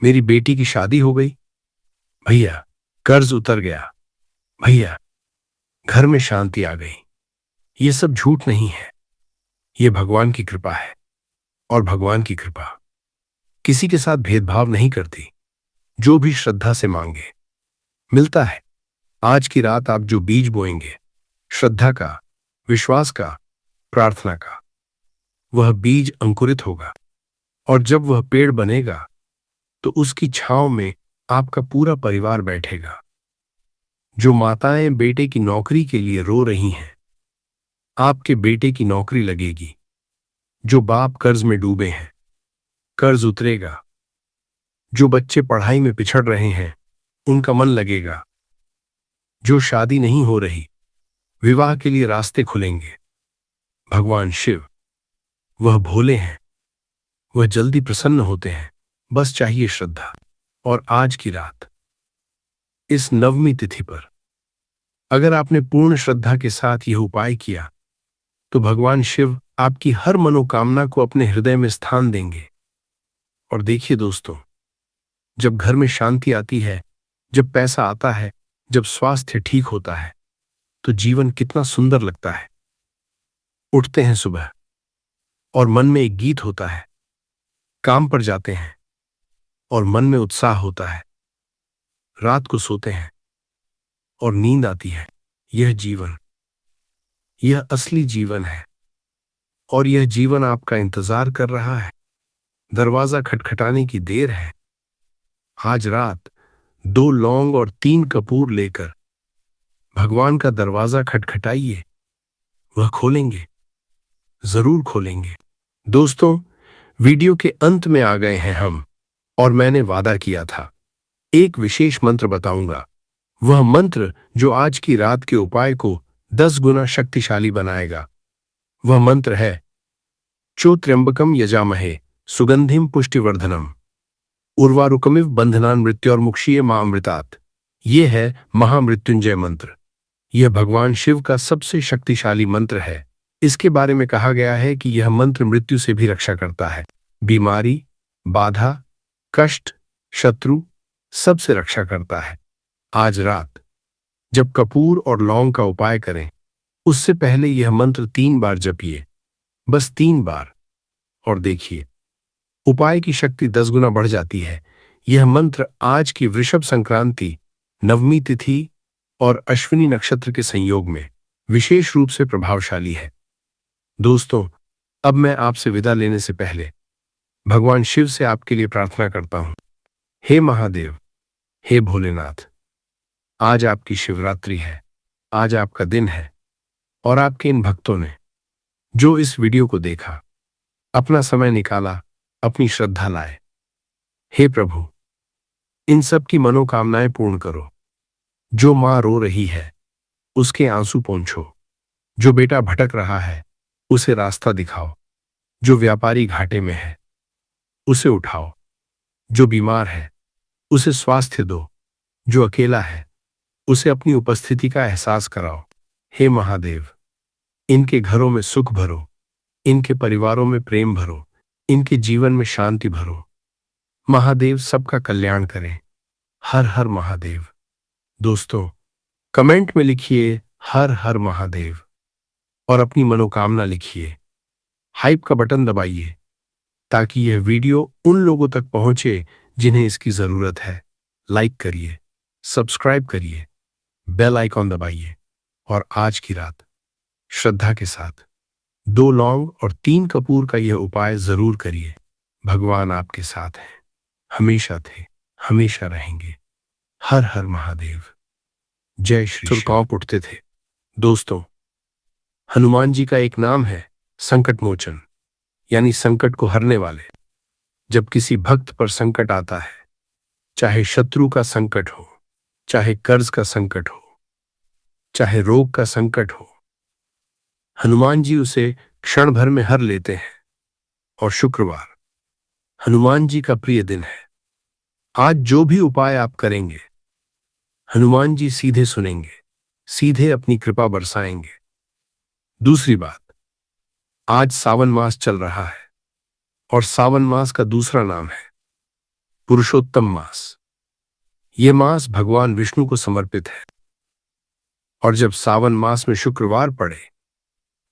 मेरी बेटी की शादी हो गई, भैया कर्ज उतर गया, भैया घर में शांति आ गई। ये सब झूठ नहीं है, ये भगवान की कृपा है। और भगवान की कृपा किसी के साथ भेदभाव नहीं करती। जो भी श्रद्धा से मांगे मिलता है। आज की रात आप जो बीज बोएंगे, श्रद्धा का, विश्वास का, प्रार्थना का, वह बीज अंकुरित होगा। और जब वह पेड़ बनेगा तो उसकी छांव में आपका पूरा परिवार बैठेगा। जो माताएं बेटे की नौकरी के लिए रो रही हैं, आपके बेटे की नौकरी लगेगी। जो बाप कर्ज में डूबे हैं, कर्ज उतरेगा। जो बच्चे पढ़ाई में पिछड़ रहे हैं, उनका मन लगेगा। जो शादी नहीं हो रही, विवाह के लिए रास्ते खुलेंगे। भगवान शिव, वह भोले हैं, वह जल्दी प्रसन्न होते हैं, बस चाहिए श्रद्धा। और आज की रात, इस नवमी तिथि पर अगर आपने पूर्ण श्रद्धा के साथ यह उपाय किया तो भगवान शिव आपकी हर मनोकामना को अपने हृदय में स्थान देंगे। और देखिए दोस्तों, जब घर में शांति आती है, जब पैसा आता है, जब स्वास्थ्य ठीक होता है, तो जीवन कितना सुंदर लगता है। उठते हैं सुबह और मन में एक गीत होता है, काम पर जाते हैं और मन में उत्साह होता है, रात को सोते हैं और नींद आती है। यह जीवन, यह असली जीवन है। और यह जीवन आपका इंतजार कर रहा है। दरवाजा खटखटाने की देर है। आज रात 2 लौंग और 3 कपूर लेकर भगवान का दरवाजा खटखटाइए, वह खोलेंगे, जरूर खोलेंगे। दोस्तों, वीडियो के अंत में आ गए हैं हम, और मैंने वादा किया था एक विशेष मंत्र बताऊंगा। वह मंत्र जो आज की रात के उपाय को 10 गुना शक्तिशाली बनाएगा। वह मंत्र है, चोत्र्यंबकम यजामहे सुगंधिम पुष्टिवर्धनम उर्वारुकमिव बंधनान मृत्योर्मुक्षीय मामृतात्। यह है महामृत्युंजय मंत्र। यह भगवान शिव का सबसे शक्तिशाली मंत्र है। इसके बारे में कहा गया है कि यह मंत्र मृत्यु से भी रक्षा करता है। बीमारी, बाधा, कष्ट, शत्रु, सबसे रक्षा करता है। आज रात जब कपूर और लौंग का उपाय करें, उससे पहले यह मंत्र 3 बार जपिए, बस 3 बार, और देखिए उपाय की शक्ति 10 गुना बढ़ जाती है। यह मंत्र आज की वृषभ संक्रांति, नवमी तिथि और अश्विनी नक्षत्र के संयोग में विशेष रूप से प्रभावशाली है। दोस्तों, अब मैं आपसे विदा लेने से पहले भगवान शिव से आपके लिए प्रार्थना करता हूं। हे महादेव, हे भोलेनाथ, आज आपकी शिवरात्रि है, आज आपका दिन है, और आपके इन भक्तों ने जो इस वीडियो को देखा, अपना समय निकाला, अपनी श्रद्धा लाए। हे प्रभु, इन सब की मनोकामनाएं पूर्ण करो। जो मां रो रही है, उसके आंसू पोंछो। जो बेटा भटक रहा है, उसे रास्ता दिखाओ। जो व्यापारी घाटे में है, उसे उठाओ। जो बीमार है उसे स्वास्थ्य दो। जो अकेला है उसे अपनी उपस्थिति का एहसास कराओ। हे महादेव, इनके घरों में सुख भरो, इनके परिवारों में प्रेम भरो, इनके जीवन में शांति भरो। महादेव सबका कल्याण करें। हर हर महादेव। दोस्तों, कमेंट में लिखिए हर हर महादेव और अपनी मनोकामना लिखिए। हाइप का बटन दबाइए ताकि यह वीडियो उन लोगों तक पहुंचे जिन्हें इसकी जरूरत है। लाइक करिए, सब्सक्राइब करिए, बेल आइकॉन दबाइए और आज की रात श्रद्धा के साथ 2 लौंग और 3 कपूर का यह उपाय जरूर करिए। भगवान आपके साथ हैं, हमेशा थे, हमेशा रहेंगे। हर हर महादेव। जय श्री श्याम। कौप उठते थे। दोस्तों, हनुमान जी का एक नाम है संकट मोचन, यानी संकट को हरने वाले। जब किसी भक्त पर संकट आता है, चाहे शत्रु का संकट हो, चाहे कर्ज का संकट हो, चाहे रोग का संकट हो, हनुमान जी उसे क्षण भर में हर लेते हैं। और शुक्रवार हनुमान जी का प्रिय दिन है। आज जो भी उपाय आप करेंगे, हनुमान जी सीधे सुनेंगे, सीधे अपनी कृपा बरसाएंगे। दूसरी बात, आज सावन मास चल रहा है और सावन मास का दूसरा नाम है पुरुषोत्तम मास। यह मास भगवान विष्णु को समर्पित है और जब सावन मास में शुक्रवार पड़े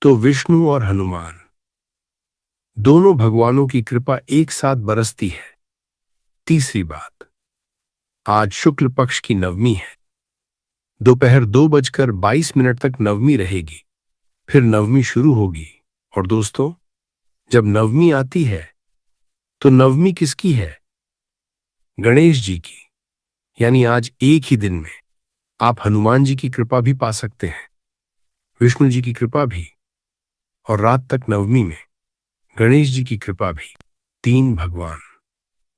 तो विष्णु और हनुमान दोनों भगवानों की कृपा एक साथ बरसती है। तीसरी बात, आज शुक्ल पक्ष की नवमी है। दोपहर 2:22 तक नवमी रहेगी, फिर नवमी शुरू होगी। और दोस्तों, जब नवमी आती है तो नवमी किसकी है? गणेश जी की। यानी आज एक ही दिन में आप हनुमान जी की कृपा भी पा सकते हैं, विष्णु जी की कृपा भी, और रात तक नवमी में गणेश जी की कृपा भी। 3 भगवान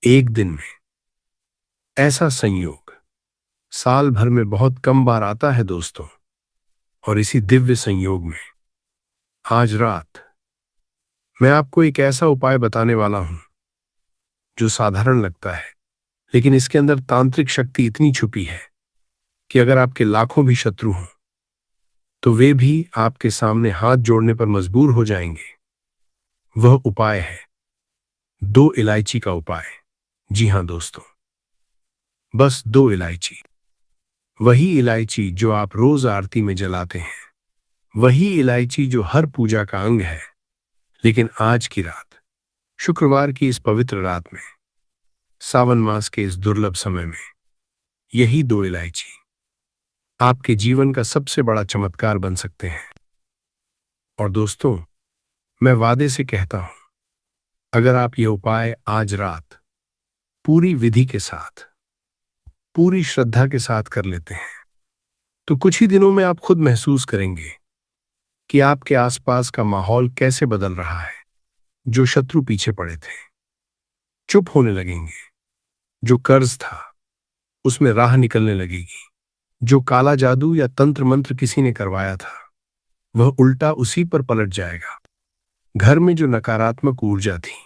एक दिन में। ऐसा संयोग साल भर में बहुत कम बार आता है दोस्तों। और इसी दिव्य संयोग में आज रात मैं आपको एक ऐसा उपाय बताने वाला हूं जो साधारण लगता है, लेकिन इसके अंदर तांत्रिक शक्ति इतनी छुपी है कि अगर आपके लाखों भी शत्रु हों तो वे भी आपके सामने हाथ जोड़ने पर मजबूर हो जाएंगे। वह उपाय है 2 इलायची का उपाय। जी हां दोस्तों, बस 2 इलायची। वही इलायची जो आप रोज आरती में जलाते हैं, वही इलायची जो हर पूजा का अंग है। लेकिन आज की रात, शुक्रवार की इस पवित्र रात में, सावन मास के इस दुर्लभ समय में, यही 2 इलायची आपके जीवन का सबसे बड़ा चमत्कार बन सकते हैं। और दोस्तों, मैं वादे से कहता हूं, अगर आप यह उपाय आज रात पूरी विधि के साथ, पूरी श्रद्धा के साथ कर लेते हैं तो कुछ ही दिनों में आप खुद महसूस करेंगे कि आपके आसपास का माहौल कैसे बदल रहा है। जो शत्रु पीछे पड़े थे चुप होने लगेंगे, जो कर्ज था उसमें राह निकलने लगेगी, जो काला जादू या तंत्र मंत्र किसी ने करवाया था वह उल्टा उसी पर पलट जाएगा। घर में जो नकारात्मक ऊर्जा थी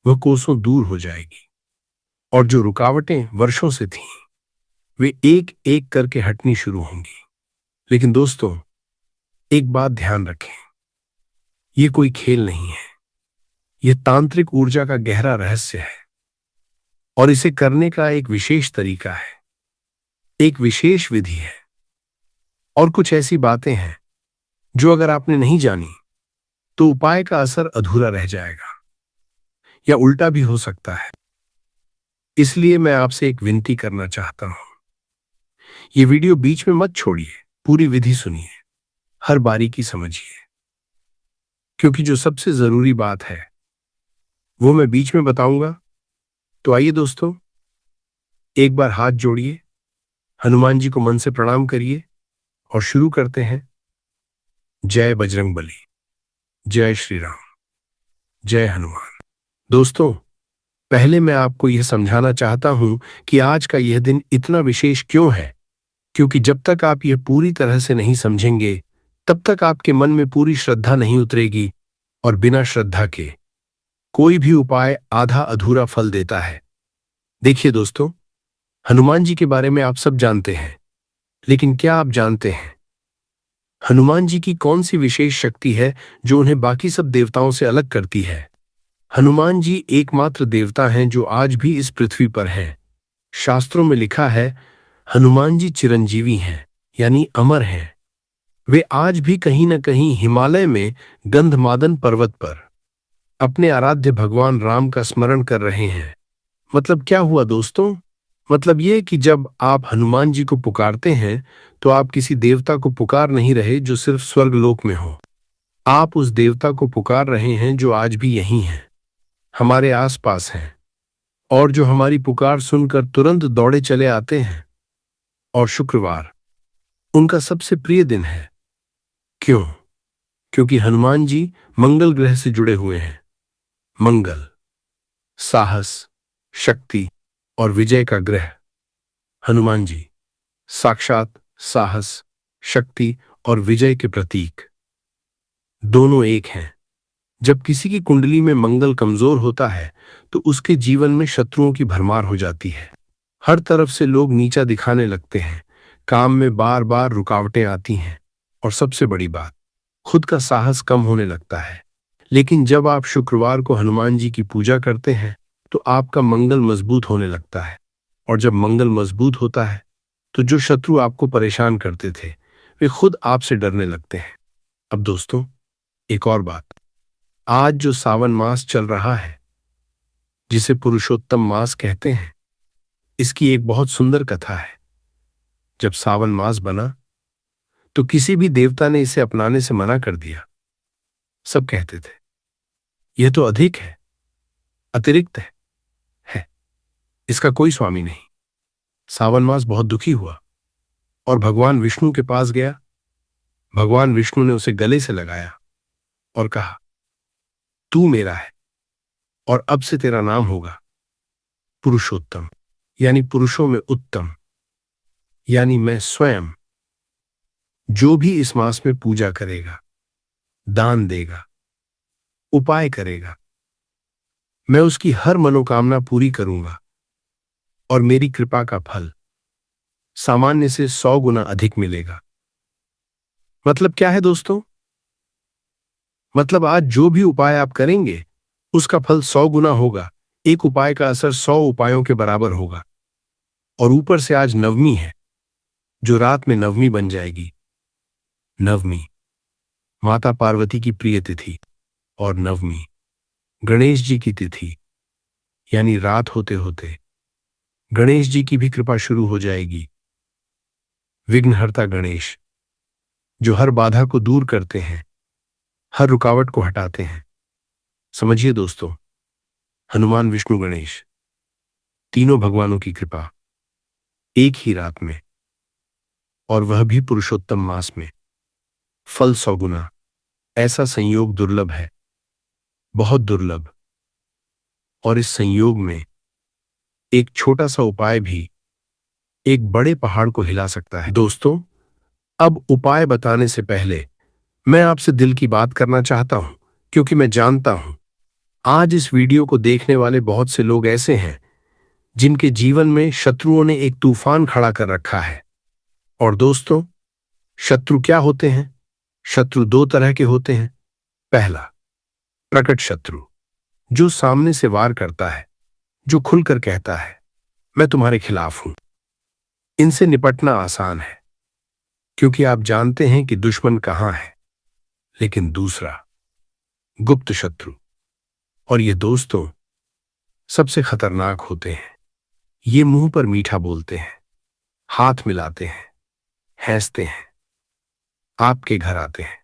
वह कोसों दूर हो जाएगी और जो रुकावटें वर्षों से थीं वे एक एक करके हटनी शुरू होंगी। लेकिन दोस्तों, एक बात ध्यान रखें, यह कोई खेल नहीं है, यह तांत्रिक ऊर्जा का गहरा रहस्य है और इसे करने का एक विशेष तरीका है, एक विशेष विधि है। और कुछ ऐसी बातें हैं जो अगर आपने नहीं जानी तो उपाय का असर अधूरा रह जाएगा या उल्टा भी हो सकता है। इसलिए मैं आपसे एक विनती करना चाहता हूं, यह वीडियो बीच में मत छोड़िए, पूरी विधि सुनिए, हर बारीकी समझिए, क्योंकि जो सबसे जरूरी बात है वो मैं बीच में बताऊंगा। तो आइए दोस्तों, एक बार हाथ जोड़िए, हनुमान जी को मन से प्रणाम करिए और शुरू करते हैं। जय बजरंगबली, जय श्री राम, जय हनुमान। दोस्तों, पहले मैं आपको यह समझाना चाहता हूं कि आज का यह दिन इतना विशेष क्यों है, क्योंकि जब तक आप यह पूरी तरह से नहीं समझेंगे तब तक आपके मन में पूरी श्रद्धा नहीं उतरेगी और बिना श्रद्धा के कोई भी उपाय आधा अधूरा फल देता है। देखिए दोस्तों, हनुमान जी के बारे में आप सब जानते हैं, लेकिन क्या आप जानते हैं हनुमान जी की कौन सी विशेष शक्ति है जो उन्हें बाकी सब देवताओं से अलग करती है? हनुमान जी एकमात्र देवता हैं जो आज भी इस पृथ्वी पर हैं। शास्त्रों में लिखा है, हनुमान जी चिरंजीवी हैं, यानी अमर हैं। वे आज भी कहीं न कहीं हिमालय में गंधमादन पर्वत पर अपने आराध्य भगवान राम का स्मरण कर रहे हैं। मतलब क्या हुआ दोस्तों? मतलब ये कि जब आप हनुमान जी को पुकारते हैं, तो आप किसी देवता को पुकार नहीं रहे जो सिर्फ स्वर्गलोक में हो। आप उस देवता को पुकार रहे हैं जो आज भी यहीं हैं, हमारे आसपास हैं, और जो हमारी पुकार सुनकर तुरंत दौड़े चले आते हैं। और शुक्रवार उनका सबसे प्रिय दिन है। क्यों? क्योंकि हनुमान जी मंगल ग्रह से जुड़े हुए हैं। मंगल साहस, शक्ति और विजय का ग्रह। हनुमान जी साक्षात साहस, शक्ति और विजय के प्रतीक। दोनों एक हैं। जब किसी की कुंडली में मंगल कमजोर होता है, तो उसके जीवन में शत्रुओं की भरमार हो जाती है। हर तरफ से लोग नीचा दिखाने लगते हैं, काम में बार बार रुकावटें आती हैं, और सबसे बड़ी बात, खुद का साहस कम होने लगता है। लेकिन जब आप शुक्रवार को हनुमान जी की पूजा करते हैं, तो आपका मंगल मजबूत होने लगता है। और जब मंगल मजबूत होता है, तो जो शत्रु आपको परेशान करते थे, वे खुद आपसे डरने लगते हैं। अब दोस्तों, एक और बात, आज जो सावन मास चल रहा है, जिसे पुरुषोत्तम मास कहते हैं, इसकी एक बहुत सुंदर कथा है। जब सावन मास बना, तो किसी भी देवता ने इसे अपनाने से मना कर दिया। सब कहते थे, यह तो अधिक है, अतिरिक्त है, इसका कोई स्वामी नहीं। सावन मास बहुत दुखी हुआ और भगवान विष्णु के पास गया। भगवान विष्णु ने उसे गले से लगाया और कहा, तू मेरा है, और अब से तेरा नाम होगा पुरुषोत्तम, यानी पुरुषों में उत्तम, यानी मैं स्वयं। जो भी इस मास में पूजा करेगा, दान देगा, उपाय करेगा, मैं उसकी हर मनोकामना पूरी करूंगा, और मेरी कृपा का फल सामान्य से 100 गुना अधिक मिलेगा। मतलब क्या है दोस्तों? मतलब आज जो भी उपाय आप करेंगे, उसका फल 100 गुना होगा। एक उपाय का असर 100 उपायों के बराबर होगा। और ऊपर से आज नवमी है, जो रात में नवमी बन जाएगी। नवमी माता पार्वती की प्रिय तिथि, और नवमी गणेश जी की तिथि, यानी रात होते होते गणेश जी की भी कृपा शुरू हो जाएगी। विघ्नहर्ता गणेश, जो हर बाधा को दूर करते हैं, हर रुकावट को हटाते हैं। समझिए दोस्तों, हनुमान, विष्णु, गणेश, तीनों भगवानों की कृपा एक ही रात में, और वह भी पुरुषोत्तम मास में, फल 100 गुना। ऐसा संयोग दुर्लभ है, बहुत दुर्लभ। और इस संयोग में एक छोटा सा उपाय भी एक बड़े पहाड़ को हिला सकता है। दोस्तों, अब उपाय बताने से पहले मैं आपसे दिल की बात करना चाहता हूं, क्योंकि मैं जानता हूं आज इस वीडियो को देखने वाले बहुत से लोग ऐसे हैं जिनके जीवन में शत्रुओं ने एक तूफान खड़ा कर रखा है। और दोस्तों, शत्रु क्या होते हैं? शत्रु 2 तरह के होते हैं। पहला, प्रकट शत्रु, जो सामने से वार करता है, जो खुलकर कहता है, मैं तुम्हारे खिलाफ हूं। इनसे निपटना आसान है, क्योंकि आप जानते हैं कि दुश्मन कहां है। लेकिन दूसरा, गुप्त शत्रु, और ये दोस्तों सबसे खतरनाक होते हैं। ये मुंह पर मीठा बोलते हैं, हाथ मिलाते हैं, हंसते हैं, आपके घर आते हैं,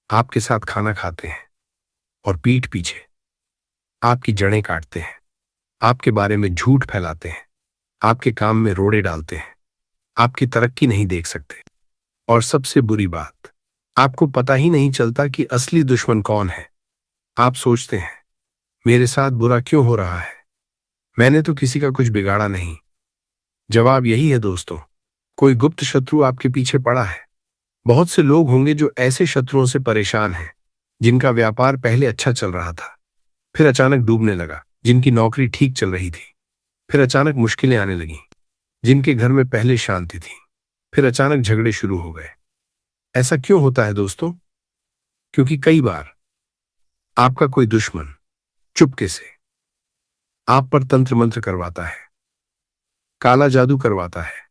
आपके साथ खाना खाते हैं, और पीठ पीछे आपकी जड़ें काटते हैं, आपके बारे में झूठ फैलाते हैं, आपके काम में रोड़े डालते हैं, आपकी तरक्की नहीं देख सकते। और सबसे बुरी बात, आपको पता ही नहीं चलता कि असली दुश्मन कौन है। आप सोचते हैं, मेरे साथ बुरा क्यों हो रहा है, मैंने तो किसी का कुछ बिगाड़ा नहीं। जवाब यही है दोस्तों, कोई गुप्त शत्रु आपके पीछे पड़ा है। बहुत से लोग होंगे जो ऐसे शत्रुओं से परेशान हैं, जिनका व्यापार पहले अच्छा चल रहा था, फिर अचानक डूबने लगा। जिनकी नौकरी ठीक चल रही थी, फिर अचानक मुश्किलें आने लगीं। जिनके घर में पहले शांति थी, फिर अचानक झगड़े शुरू हो गए। ऐसा क्यों होता है दोस्तों? क्योंकि कई बार आपका कोई दुश्मन चुपके से आप पर तंत्र मंत्र करवाता है, काला जादू करवाता है,